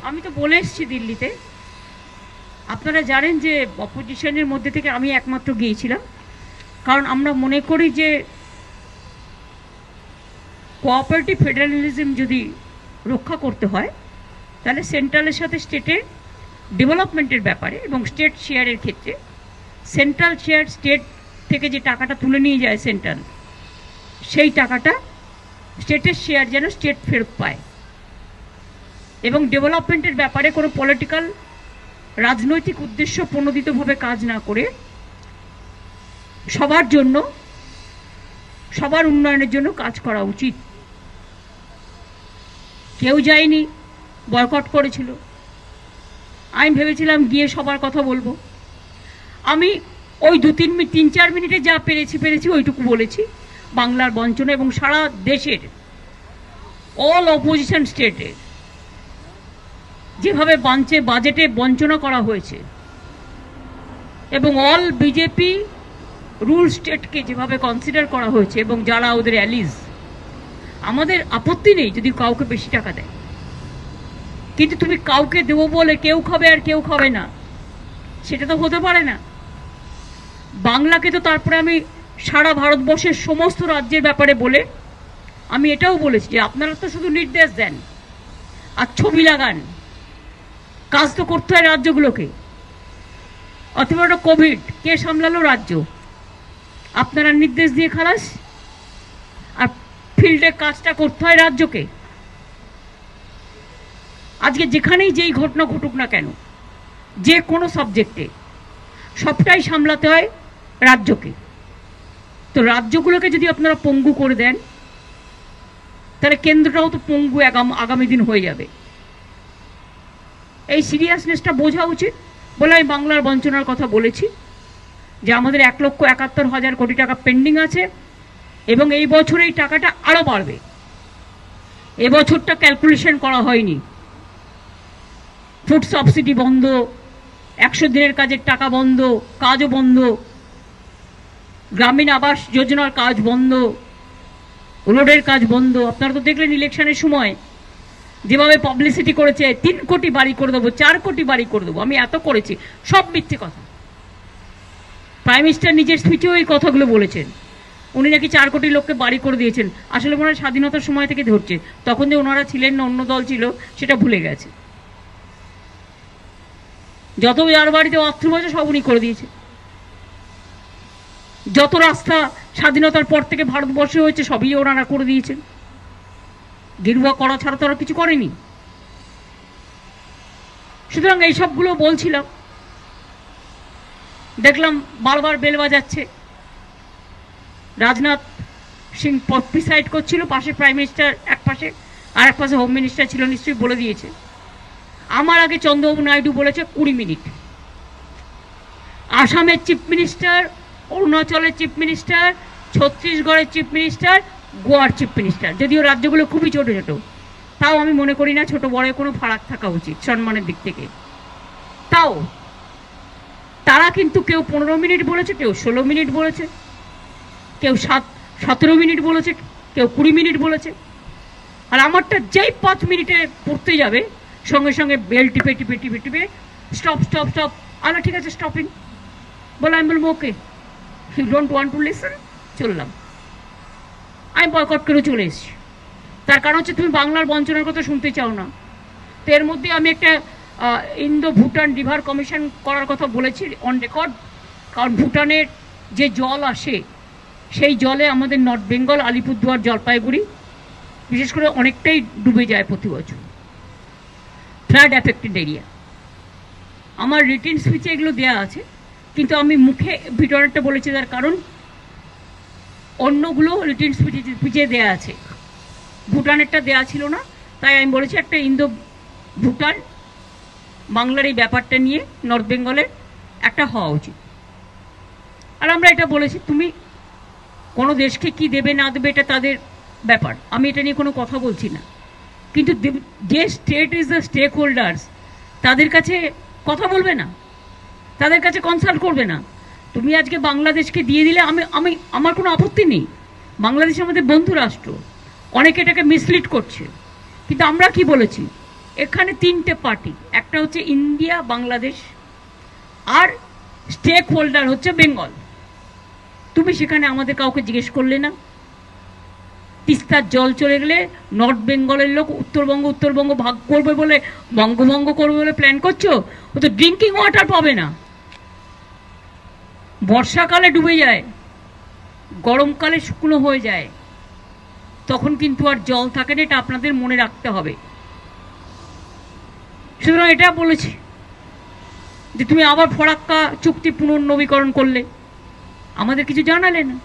আমি তো বলে এসেছি দিল্লিতে, আপনারা জানেন যে অপোজিশনের মধ্যে থেকে আমি একমাত্র গিয়েছিলাম, কারণ আমরা মনে করি যে কোঅপারেটিভ ফেডারেলিজম যদি রক্ষা করতে হয় তাহলে সেন্ট্রালের সাথে স্টেটের ডেভেলপমেন্টের ব্যাপারে এবং স্টেট শেয়ারের ক্ষেত্রে সেন্ট্রাল শেয়ার স্টেট থেকে যে টাকাটা তুলে নিয়ে যায় সেন্ট্রাল, সেই টাকাটা স্টেটের শেয়ার যেন স্টেট ফেরত পায় এবং ডেভেলপমেন্টের ব্যাপারে কোনো পলিটিক্যাল রাজনৈতিক উদ্দেশ্য প্রণোদিতভাবে কাজ না করে সবার জন্য, সবার উন্নয়নের জন্য কাজ করা উচিত। কেউ যায়নি, বয়কট করেছিল। আমি ভেবেছিলাম গিয়ে সবার কথা বলবো। আমি ওই 3-4 মিনিটে যা পেরেছি ওইটুকু বলেছি। বাংলার বঞ্চনা এবং সারা দেশের অল অপোজিশন স্টেটে যেভাবে বাজেটে বঞ্চনা করা হয়েছে এবং অল বিজেপি রুল স্টেটকে যেভাবে কনসিডার করা হয়েছে এবং যারা ওদের অ্যালিজ, আমাদের আপত্তি নেই যদি কাউকে বেশি টাকা দেয়, কিন্তু তুমি কাউকে দেবো বলে কেউ খাবে আর কেউ খাবে না, সেটা তো হতে পারে না। বাংলাকে তো তারপরে আমি সারা ভারতবর্ষের সমস্ত রাজ্যের ব্যাপারে বলে আমি এটাও বলেছি যে আপনারা তো শুধু নির্দেশ দেন আর ছবি লাগান, কাজ তো করতে হয় রাজ্যগুলোকে। অথবা ওটা কোভিড, কে সামলালো? রাজ্য। আপনারা নির্দেশ দিয়ে খালাস, আর ফিল্ডে কাজটা করতে হয় রাজ্যকে। আজকে যেখানেই যেই ঘটনা ঘটুক না কেন, যে কোনো সাবজেক্টে সবটাই সামলাতে হয় রাজ্যকে। তো রাজ্যগুলোকে যদি আপনারা পঙ্গু করে দেন তাহলে কেন্দ্রটাও তো পঙ্গু আগামী দিন হয়ে যাবে। এই সিরিয়াসনেসটা বোঝা উচিত বলে আমি বাংলার বঞ্চনার কথা বলেছি, যে আমাদের 1,71,000 কোটি টাকা পেন্ডিং আছে এবং এই বছর এই টাকাটা আরও বাড়বে। এবছরটা ক্যালকুলেশন করা হয়নি। ফুড সাবসিডি বন্ধ, 100 দিনের কাজের টাকা বন্ধ, কাজও বন্ধ, গ্রামীণ আবাস যোজনার কাজ বন্ধ, রোডের কাজ বন্ধ। আপনারা তো দেখলেন ইলেকশনের সময় যেভাবে পাবলিসিটি করেছে, 3 কোটি বাড়ি করে দেবো, 4 কোটি বাড়ি করে দেবো, আমি এত করেছি, সব মিথ্যে কথা। প্রাইম মিনিস্টার নিজের স্পিচেও এই কথাগুলো বলেছেন। উনি নাকি 4 কোটি লোককে বাড়ি করে দিয়েছেন। আসলে মনে হয় স্বাধীনতার সময় থেকে ধরছে, তখন যে ওনারা ছিলেন না, অন্য দল ছিল, সেটা ভুলে গেছে। যত যার বাড়িতে বাথরুম আছে সব উনি করে দিয়েছে। যত রাস্তা স্বাধীনতার পর থেকে ভারতবর্ষে হয়েছে সবই ওনারা করে দিয়েছেন। গেরুয়া করা ছাড়া তো আর কিছু করেনি। সুতরাং এই সবগুলো বলছিলাম, দেখলাম বারবার বেল বাজাচ্ছে। রাজনাথ সিং প্রিসাইড করছিল, পাশে প্রাইম মিনিস্টার এক পাশে, আর এক পাশে হোম মিনিস্টার ছিল, নিশ্চয়ই বলে দিয়েছে। আমার আগে চন্দ্রবাবু নাইডু বলেছে 20 মিনিট। আসামের চিফ মিনিস্টার, অরুণাচলের চিফ মিনিস্টার, ছত্তিশগড়ের চিফ মিনিস্টার, গোয়ার চিফ মিনিস্টার, যদিও রাজ্যগুলো খুবই ছোট ছোট, তাও আমি মনে করি না ছোট বড় কোনো ফারাক থাকা উচিত সম্মানের দিক থেকে। তাও তারা কিন্তু কেউ 15 মিনিট বলেছে, কেউ 16 মিনিট বলেছে, কেউ 17 মিনিট বলেছে, কেউ 20 মিনিট বলেছে। আর আমারটা যেই 5 মিনিটে পড়তে যাবে সঙ্গে সঙ্গে বেল টিপে টিপে টিপে টিপে স্টপ স্টপ স্টপ। আচ্ছা ঠিক আছে, স্টপিং বলে আমি বলবো okay, you don't want to listen, চললাম। আমি বয়কট করে চলে এসেছি। তার কারণ হচ্ছে তুমি বাংলার বঞ্চনার কথা শুনতে চাও না। তো এর মধ্যে আমি একটা ইন্দো ভুটান রিভার কমিশন করার কথা বলেছি অন রেকর্ড। কারণ ভুটানের যে জল আসে সেই জলে আমাদের নর্থ বেঙ্গল, আলিপুরদুয়ার, জলপাইগুড়ি বিশেষ করে অনেকটাই ডুবে যায় প্রতি বছর, ফ্লাড অ্যাফেক্টেড এরিয়া। আমার রিটেন স্পিচে এগুলো দেওয়া আছে, কিন্তু আমি মুখে ভিডিওটা বলেছি তার কারণ অন্যগুলো রিটেন স্পিচে দেওয়া আছে, ভুটানেরটা দেওয়া ছিল না। তাই আমি বলেছি একটা ইন্দো ভুটান বাংলার এই ব্যাপারটা নিয়ে নর্থ বেঙ্গলের একটা হওয়া উচিত। আর আমরা এটা বলেছি তুমি কোনো দেশকে কি দেবে না দেবে এটা তাদের ব্যাপার, আমি এটা নিয়ে কোনো কথা বলছি না। কিন্তু যে state is the stake holders, তাদের কাছে কথা বলবে না, তাদের কাছে কনসাল্ট করবে না। তুমি আজকে বাংলাদেশকে দিয়ে দিলে আমার কোনো আপত্তি নেই। বাংলাদেশ আমাদের বন্ধু রাষ্ট্র, অনেকে এটাকে মিসলিড করছে। কিন্তু আমরা কি বলেছি, এখানে তিনটে পার্টি, একটা হচ্ছে ইন্ডিয়া বাংলাদেশ আর স্টেক হোল্ডার হচ্ছে বেঙ্গল। তুমি সেখানে আমাদের কাউকে জিজ্ঞেস করলে না। তিস্তার জল চলে গেলে নর্থ বেঙ্গলের লোক উত্তরবঙ্গ ভাগ করবে বলে, বঙ্গভঙ্গ করবে বলে প্ল্যান করছো। ও তো ড্রিঙ্কিং ওয়াটার পাবে না। বর্ষাকালে ডুবে যায়, গরমকালে শুকনো হয়ে যায়, তখন কিন্তু আর জল থাকে না। এটা আপনাদের মনে রাখতে হবে। সুতরাং এটা বলেছি যে তুমি আবার ফরাক্কা চুক্তি পুনর্নবীকরণ করলে, আমাদের কিছু জানালে না।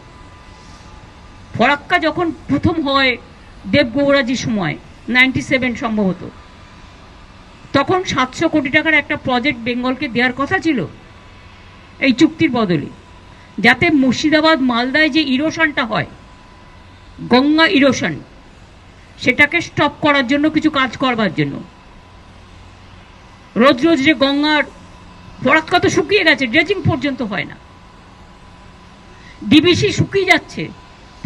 ফরাক্কা যখন প্রথম হয় দেবগৌড়াজির সময় 97 সম্ভবত, তখন 700 কোটি টাকার একটা প্রজেক্ট বেঙ্গলকে দেওয়ার কথা ছিল এই চুক্তির বদলে, যাতে মুর্শিদাবাদ মালদায় যে ইরোশনটা হয়, গঙ্গা ইরোশন, সেটাকে স্টপ করার জন্য কিছু কাজ করবার জন্য। রোজ রোজ যে গঙ্গার ফরাক্কা তো শুকিয়ে গেছে, ড্রেজিং পর্যন্ত হয় না। ডিবিসি শুকিয়ে যাচ্ছে,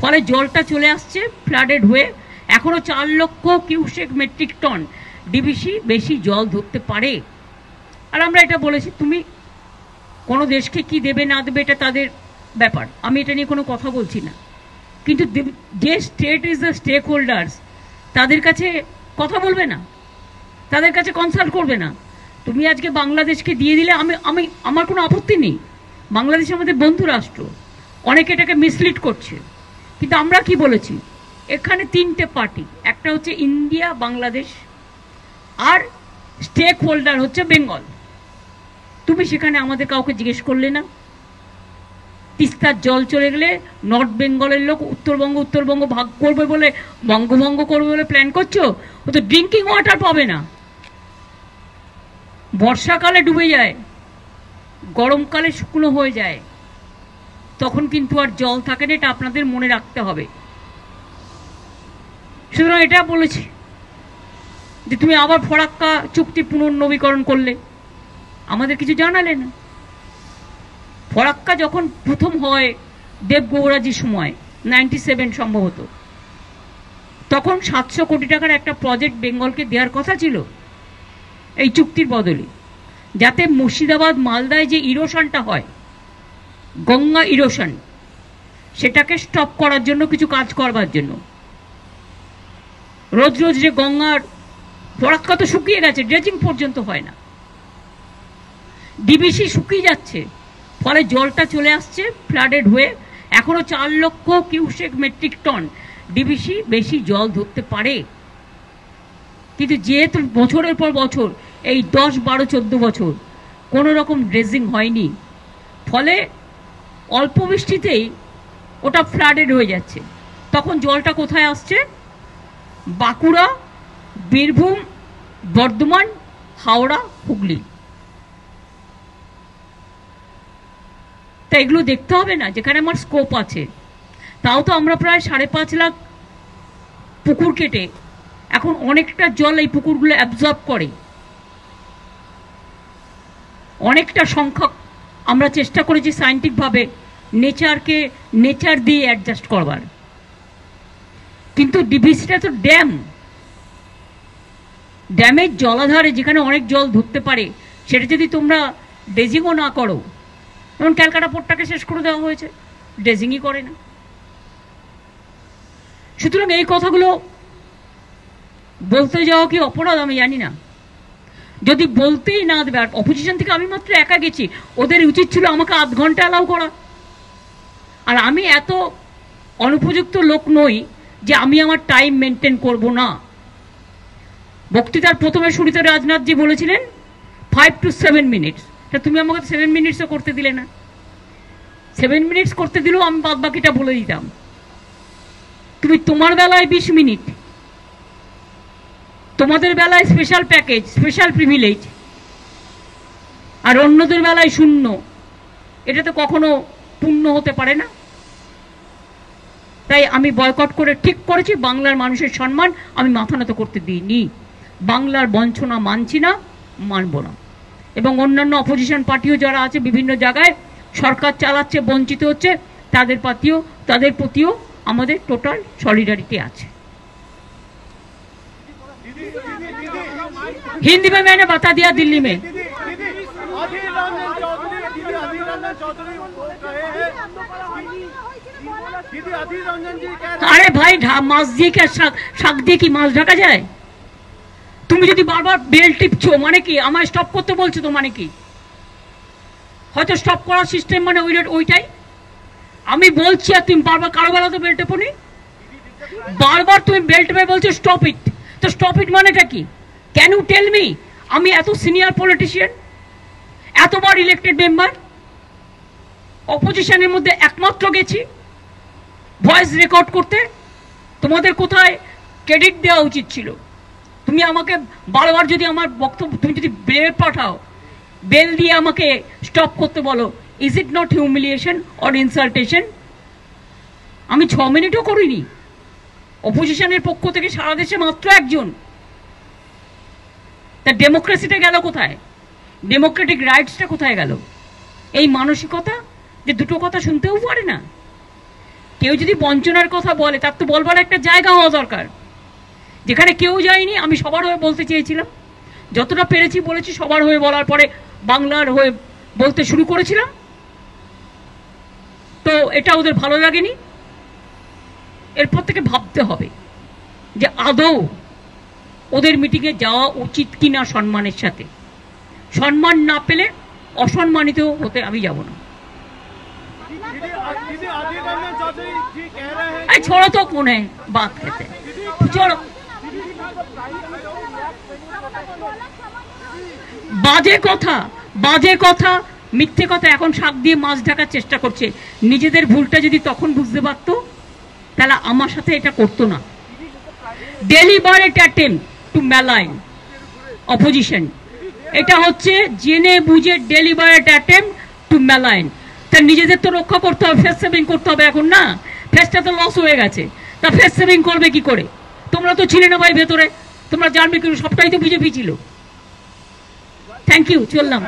ফলে জলটা চলে আসছে ফ্লাডেড হয়ে। এখনো 4 লক্ষ কিউসেক মেট্রিক টন ডিবিসি বেশি জল ধরতে পারে। আর আমরা এটা বলেছি, তুমি কোনো দেশকে কি দেবে না দেবে এটা তাদের ব্যাপার, আমি এটা নিয়ে কোনো কথা বলছি না। কিন্তু যে state is the stake holders, তাদের কাছে কথা বলবে না, তাদের কাছে কনসাল্ট করবে না। তুমি আজকে বাংলাদেশকে দিয়ে দিলে আমার কোনো আপত্তি নেই। বাংলাদেশ আমাদের বন্ধু রাষ্ট্র, অনেকে এটাকে মিসলিড করছে। কিন্তু আমরা কি বলেছি, এখানে তিনটে পার্টি, একটা হচ্ছে ইন্ডিয়া বাংলাদেশ আর স্টেক হোল্ডার হচ্ছে বেঙ্গল। তুমি সেখানে আমাদের কাউকে জিজ্ঞেস করলে না। তিস্তার জল চলে গেলে নর্থ বেঙ্গলের লোক উত্তরবঙ্গ ভাগ করবে বলে, বঙ্গভঙ্গ করবে বলে প্ল্যান করছো। ও তো ড্রিঙ্কিং ওয়াটার পাবে না। বর্ষাকালে ডুবে যায়, গরমকালে শুকনো হয়ে যায়, তখন কিন্তু আর জল থাকে না। এটা আপনাদের মনে রাখতে হবে। সুতরাং এটা বলেছি যে তুমি আবার ফরাক্কা চুক্তি পুনর্নবীকরণ করলে, আমাদের কিছু জানালে না। ফরাক্কা যখন প্রথম হয় দেবগৌড়াজির সময় 97 সম্ভবত, তখন 700 কোটি টাকার একটা প্রজেক্ট বেঙ্গলকে দেওয়ার কথা ছিল এই চুক্তির বদলে, যাতে মুর্শিদাবাদ মালদায় যে ইরোশনটা হয়, গঙ্গা ইরোশন, সেটাকে স্টপ করার জন্য কিছু কাজ করবার জন্য। রোজ রোজ যে গঙ্গার ফরাক্কা তো শুকিয়ে গেছে, ড্রেজিং পর্যন্ত হয় না। ডিবিসি শুকিয়ে যাচ্ছে, ফলে জলটা চলে আসছে ফ্লাডেড হয়ে। এখনো 4 লক্ষ কিউসেক মেট্রিক টন ডিবিসি বেশি জল ধরতে পারে। কিন্তু যেহেতু বছরের পর বছর, এই 10, 12, 14 বছর কোনো রকম ড্রেজিং হয়নি, ফলে অল্প বৃষ্টিতেই ওটা ফ্লাডেড হয়ে যাচ্ছে। তখন জলটা কোথায় আসছে? বাঁকুড়া, বীরভূম, বর্ধমান, হাওড়া, হুগলি। তা এগুলো দেখতে হবে না, যেখানে আমার স্কোপ আছে। তাও তো আমরা প্রায় 5.5 লাখ পুকুর কেটে এখন অনেকটা জল এই পুকুরগুলো অ্যাবজর্ব করে। অনেকটা সংখ্যক আমরা চেষ্টা করেছি সায়েন্টিফিকভাবে নেচার দিয়ে অ্যাডজাস্ট করবার। কিন্তু ডিবিসিটা তো ড্যামের জলাধারে, যেখানে অনেক জল ধরতে পারে, সেটা যদি তোমরা ড্রেজিংও না করো, যেমন ক্যালকাটা পোর্টটাকে শেষ করে দেওয়া হয়েছে, ড্রেজিংই করে না। সুতরাং এই কথাগুলো বলতে যাওয়া কি অপরাধ আমি জানি না। যদি বলতেই না দেবে, আর অপোজিশন থেকে আমি মাত্র একা গেছি, ওদের উচিত ছিল আমাকে আধ ঘন্টা অ্যালাউ করা। আর আমি এত অনুপযুক্ত লোক নই যে আমি আমার টাইম মেনটেন করব না। বক্তৃতার প্রথমে শুরুতে রাজনাথজি বলেছিলেন 5 to 7 মিনিটস। তা তুমি আমাকে 7 মিনিটসও করতে দিলে না। 7 মিনিটস করতে দিলেও আমি বাদ বাকিটা বলে দিতাম। তুমি তোমার বেলায় 20 মিনিট, তোমাদের বেলায় স্পেশাল প্যাকেজ, স্পেশাল প্রিভিলেজ, আর অন্যদের বেলায় 0। এটা তো কখনো পূর্ণ হতে পারে না। তাই আমি বয়কট করে ঠিক করেছি, বাংলার মানুষের সম্মান আমি মাথা নত করতে দিইনি। বাংলার বঞ্চনা মানছি না, মানব না। এবং অন্যান্য অপোজিশন পার্টিও যারা আছে বিভিন্ন জায়গায় সরকার চালাচ্ছে, বঞ্চিত হচ্ছে, তাদের প্রতিও আমাদের টোটাল সলিডারিটি আছে। हिंदी में मैंने बता दिया दिल्ली में। अरे भाई माছ দিয়ে কি শাক দিয়ে কি মাছ ঢাকা যায়? তুমি যদি বারবার বেল টিপছো মানে কি? আমায় স্টপ করতে বলছো তো মানে কি? হয়তো স্টপ করার সিস্টেম মানে ওইটাই। আমি বলছি আর তুমি বারবার কারো বেলা তো বেল টেপোনি, বারবার তুমি বেল টেপে বলছো স্টপ ইট। তো স্টপ ইট মানেটা কি? Can you tell me? আমি এত সিনিয়র পলিটিশিয়ান, এতবার ইলেক্টেড মেম্বার, অপোজিশনের মধ্যে একমাত্র গেছি ভয়েস রেকর্ড করতে। তোমাদের কোথায় ক্রেডিট দেওয়া উচিত ছিল? তুমি আমাকে বারবার যদি আমার বক্তব্য তুমি যদি বেল পাঠাও, বেল দিয়ে আমাকে স্টপ করতে বলো, is it not humiliation or ইনসাল্টেশন? আমি 6 মিনিটও করিনি। অপোজিশনের পক্ষ থেকে সারা দেশে মাত্র একজন। তা ডেমোক্রেসিটা গেল কোথায়? ডেমোক্রেটিক রাইটসটা কোথায় গেল? এই মানসিকতা যে দুটো কথা শুনতেও পারে না। কেউ যদি বঞ্চনার কথা বলে তার তো বলবার একটা জায়গা হওয়া দরকার, যেখানে কেউ যায়নি। আমি সবার হয়ে বলতে চেয়েছিলাম, যতটা পেরেছি বলেছি। সবার হয়ে বলার পরে বাংলার হয়ে বলতে শুরু করেছিলাম, তো এটা ওদের ভালো লাগেনি। এরপর থেকে ভাবতে হবে যে আদৌ ওদের মিটিংয়ে যাওয়া উচিত কিনা সম্মানের সাথে। সম্মান না পেলে অসম্মানিত হতে আমি যাব না। छोड़ो तो कौन है बात कहते हैं, छोड़ो। বাজে কথা মিথ্যে কথা এখন শাক দিয়ে মাছ ঢাকার চেষ্টা করছে। নিজেদের ভুলটা যদি তখন বুঝতে পারতো তাহলে আমার সাথে এটা করতো না। Deliberate attempt two malign opposition, এটা হচ্ছে জেনে বুঝে ডেলিবারেট অ্যাটেম্প্ট টু ম্যালাইন। তা নিজেদের তো রক্ষা করতে হবে, ফেস সেভিং করতে হবে এখন না। ফেসটা তো লস হয়ে গেছে, তা ফেস সেভিং করবে কি করে? তোমরা তো ছিলে না ভাই ভেতরে, তোমরা জানবে কি? সবটাই তো বিজেপি ছিল। থ্যাংক ইউ, চললাম।